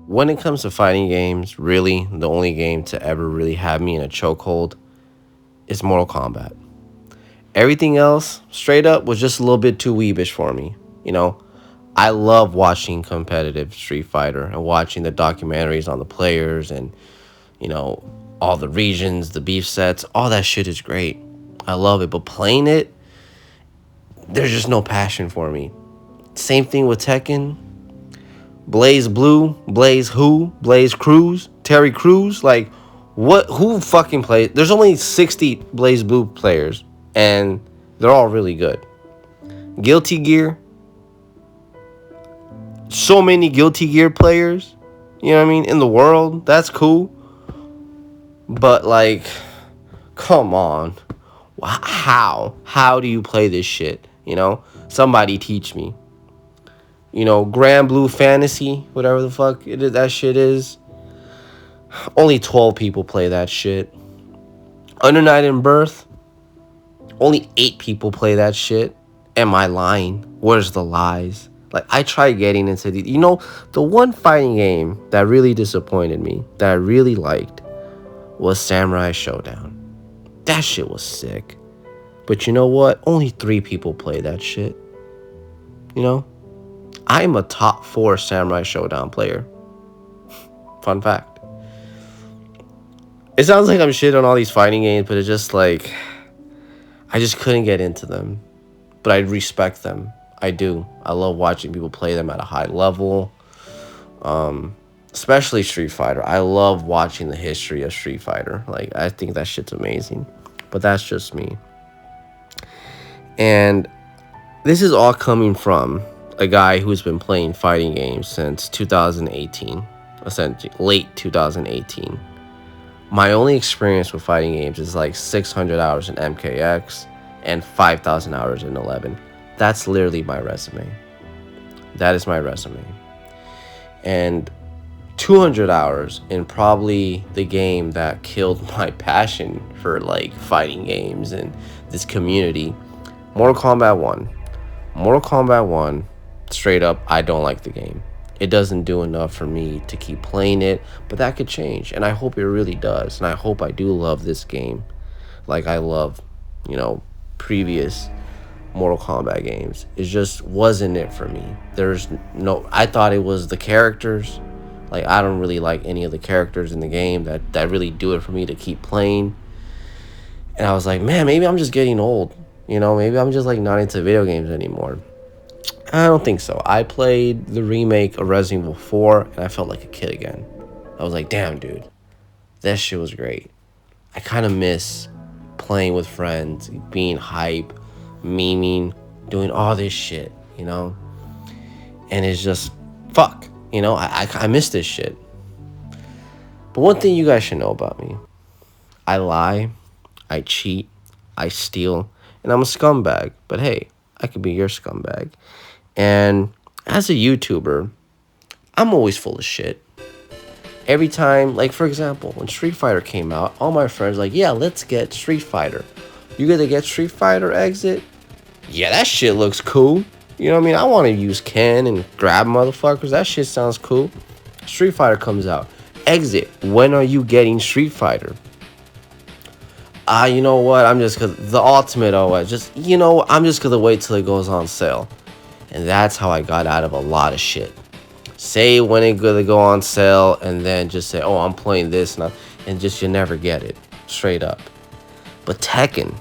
When it comes to fighting games, really, the only game to ever really have me in a chokehold is Mortal Kombat. Everything else, straight up, was just a little bit too weebish for me. You know, I love watching competitive Street Fighter and watching the documentaries on the players and, you know, all the regions, the beef sets, all that shit is great. I love it. But playing it, there's just no passion for me. Same thing with Tekken. Blaze Blue, Blaze who, Blaze Cruz, Terry Crews. Like, what? Who fucking plays? There's only 60 Blaze Blue players, and they're all really good. Guilty Gear, so many Guilty Gear players. You know what I mean? In the world, that's cool. But like, come on, how? How do you play this shit? You know, somebody teach me. You know, Grand Blue Fantasy, whatever the fuck it is, that shit is. Only 12 people play that shit. Under Night in Birth, only 8 people play that shit. Am I lying? Where's the lies? Like, I tried getting into the... You know, the one fighting game that really disappointed me, that I really liked, was Samurai Showdown. That shit was sick. But you know what? Only 3 people play that shit. You know? I'm a top 4 Samurai Showdown player. Fun fact. It sounds like I'm shit on all these fighting games, but it's just like, I just couldn't get into them. But I respect them. I do. I love watching people play them at a high level. Especially Street Fighter. I love watching the history of Street Fighter. Like, I think that shit's amazing. But that's just me. And this is all coming from a guy who's been playing fighting games since 2018. Essentially, late 2018. My only experience with fighting games is like 600 hours in MKX and 5,000 hours in 11. That's literally my resume. That is my resume. And 200 hours in probably the game that killed my passion for like fighting games and this community. Mortal Kombat 1. Mortal Kombat 1, straight up, I don't like the game. It doesn't do enough for me to keep playing it, but that could change, and I hope it really does, and I hope I do love this game like I love, you know, previous Mortal Kombat games. It just wasn't it for me. I thought it was the characters. Like, I don't really like any of the characters in the game that really do it for me to keep playing. And I was like, man, maybe I'm just getting old. You know, maybe I'm just like not into video games anymore. I don't think so. I played the remake of Resident Evil 4, and I felt like a kid again. I was like, damn, dude, that shit was great. I kind of miss playing with friends, being hype, memeing, doing all this shit, you know? And it's just, fuck, you know? I miss this shit. But one thing you guys should know about me, I lie, I cheat, I steal, and I'm a scumbag. But hey, I could be your scumbag. And as a YouTuber, I'm always full of shit. Every time, like for example, when Street Fighter came out, all my friends were like, yeah, let's get Street Fighter. You gonna get Street Fighter Exit? Yeah, that shit looks cool. You know what I mean? I want to use Ken and grab motherfuckers. That shit sounds cool. Street Fighter comes out. Exit. When are you getting Street Fighter? You know what? I'm just cause the Ultimate OS. I'm just gonna wait till it goes on sale. And that's how I got out of a lot of shit. Say when it's gonna go on sale, and then just say, oh, I'm playing this, and just you never get it. Straight up. But Tekken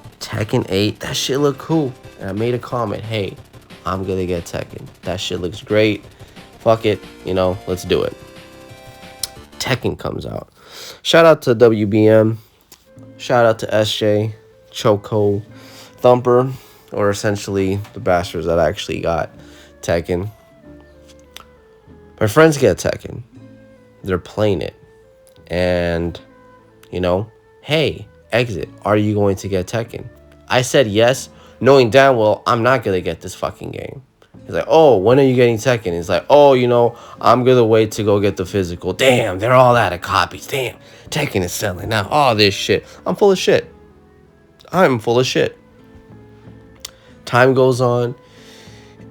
8, that shit looked cool. And I made a comment, hey, I'm gonna get Tekken. That shit looks great. Fuck it, let's do it. Tekken comes out. Shout out to WBM. Shout out to SJ, Choco, Thumper, or essentially the bastards that actually got Tekken. My friends get Tekken. They're playing it. And, hey, Exit, are you going to get Tekken? I said yes, knowing damn well I'm not going to get this fucking game. He's like, oh, when are you getting Tekken? He's like, oh, I'm going to wait to go get the physical. Damn, they're all out of copies. Damn, Tekken is selling now. All this shit. I'm full of shit. I'm full of shit. Time goes on,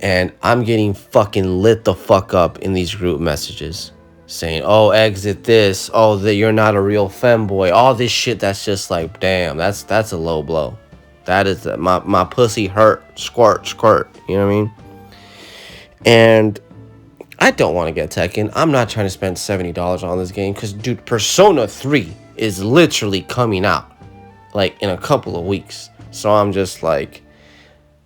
and I'm getting fucking lit the fuck up in these group messages. saying, "Oh, exit this. Oh, that you're not a real femboy." All this shit that's just like, damn, that's a low blow. That is my pussy hurt, squirt, squirt. You know what I mean? And I don't want to get Tekken. I'm not trying to spend $70 on this game because, dude, Persona 3 is literally coming out like in a couple of weeks. So I'm just like,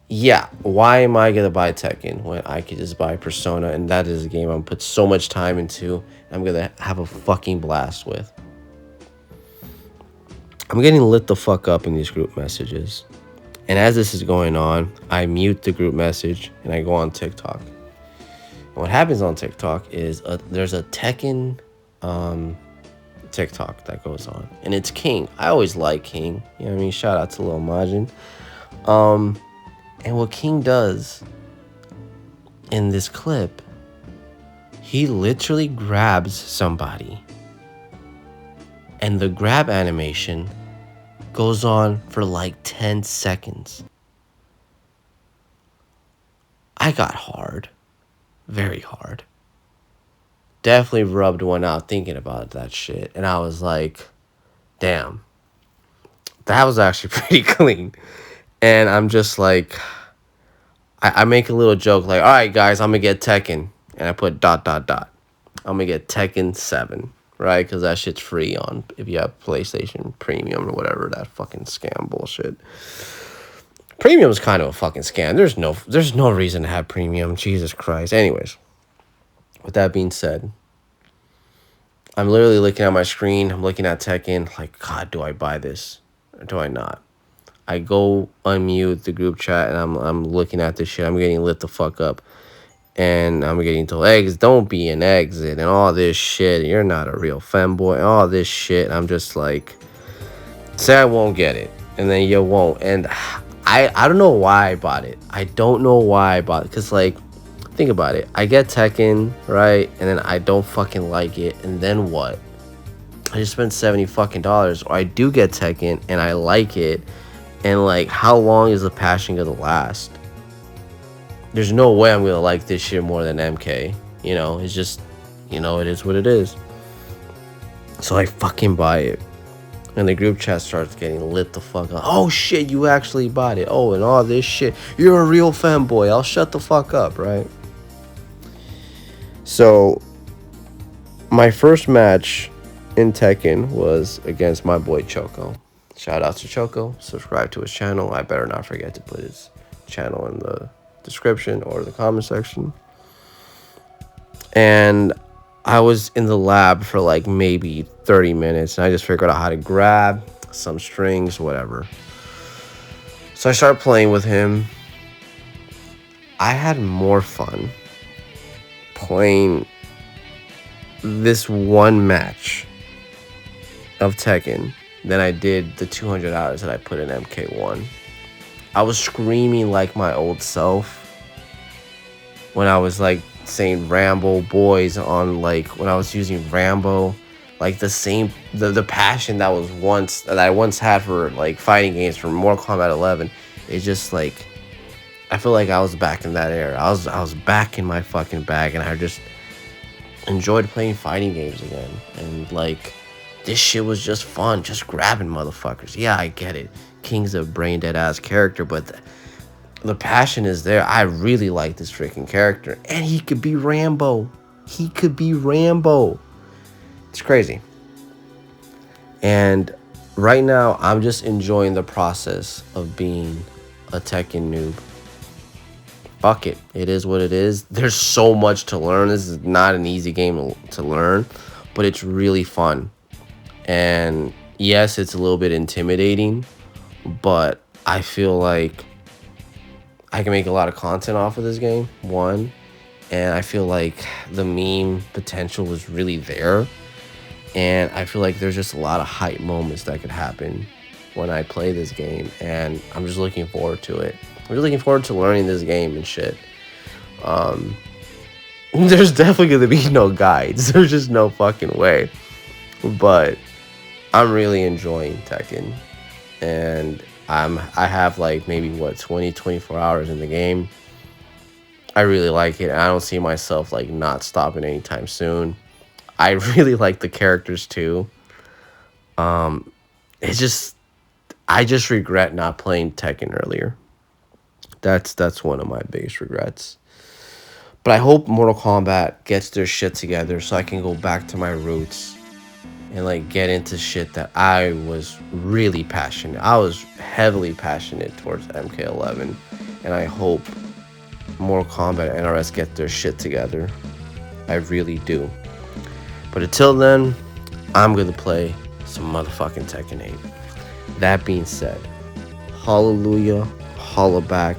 yeah, why am I gonna buy Tekken when I could just buy Persona, and that is a game I'm put so much time into, and I'm gonna have a fucking blast with. I'm getting lit the fuck up in these group messages. And as this is going on, I mute the group message and I go on TikTok. And what happens on TikTok is there's a Tekken TikTok that goes on, and it's King. I always like King. You know what I mean? Shout out to Lil Majin. And what King does in this clip, he literally grabs somebody, and the grab animation goes on for like 10 seconds. I got hard. Very hard. Definitely rubbed one out thinking about that shit. And I was like, damn. That was actually pretty clean. And I'm just like, I make a little joke like, all right, guys, I'm going to get Tekken. And I put ... I'm going to get Tekken 7. Right? Because that shit's free on if you have PlayStation Premium or whatever, that fucking scam bullshit. Premium is kind of a fucking scam. There's no reason to have premium. Jesus Christ. Anyways, with that being said, I'm literally looking at my screen. I'm looking at Tekken. Like, God, do I buy this or do I not? I go unmute the group chat and I'm looking at this shit. I'm getting lit the fuck up. And I'm getting told, eggs, don't be an exit and all this shit. You're not a real femboy. All this shit. I'm just like, say I won't get it. And then you won't. And I don't know why I bought it. I don't know why I bought it. Because, like, think about it. I get Tekken, right? And then I don't fucking like it. And then what? I just spent $70 fucking dollars. Or I do get Tekken and I like it. And, like, how long is the passion going to last? There's no way I'm gonna like this shit more than MK. You know, it's just, you know, it is what it is. So I fucking buy it. And the group chat starts getting lit the fuck up. Oh shit, you actually bought it. Oh, and all this shit. You're a real fanboy. I'll shut the fuck up, right? So my first match in Tekken was against my boy Choco. Shout out to Choco. Subscribe to his channel. I better not forget to put his channel in the description or the comment section. And I was in the lab for like maybe 30 minutes and I just figured out how to grab some strings, whatever. So I started playing with him. I had more fun playing this one match of Tekken than I did the 200 hours that I put in MK1. I was screaming like my old self when I was like saying Rambo boys on, like when I was using Rambo, like the passion that I once had for like fighting games from Mortal Kombat 11. It's just like, I feel like I was back in that era. I was back in my fucking bag and I just enjoyed playing fighting games again. And like, this shit was just fun, just grabbing motherfuckers. Yeah, I get it. King's a brain dead ass character, but the passion is there. I really like this freaking character, and he could be Rambo. He could be Rambo. It's crazy. And right now, I'm just enjoying the process of being a Tekken noob. Fuck it. It is what it is. There's so much to learn. This is not an easy game to learn, but it's really fun. And yes, it's a little bit intimidating, but I feel like I can make a lot of content off of this game, one. And I feel like the meme potential was really there. And I feel like there's just a lot of hype moments that could happen when I play this game. And I'm just looking forward to it. I'm really looking forward to learning this game and shit. There's definitely going to be no guides. There's just no fucking way. But I'm really enjoying Tekken. And I have like maybe 24 hours in the game. I really like it. I don't see myself like not stopping anytime soon. I really like the characters too. It's just I just regret not playing Tekken earlier. That's one of my biggest regrets. But I hope Mortal Kombat gets their shit together so I can go back to my roots and like get into shit that I was really passionate. I was heavily passionate towards MK11, and I hope Mortal Kombat and NRS get their shit together. I really do. But until then, I'm gonna play some motherfucking Tekken 8. That being said, hallelujah, holla back.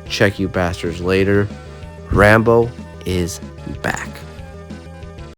Check you bastards later. Rambo is back.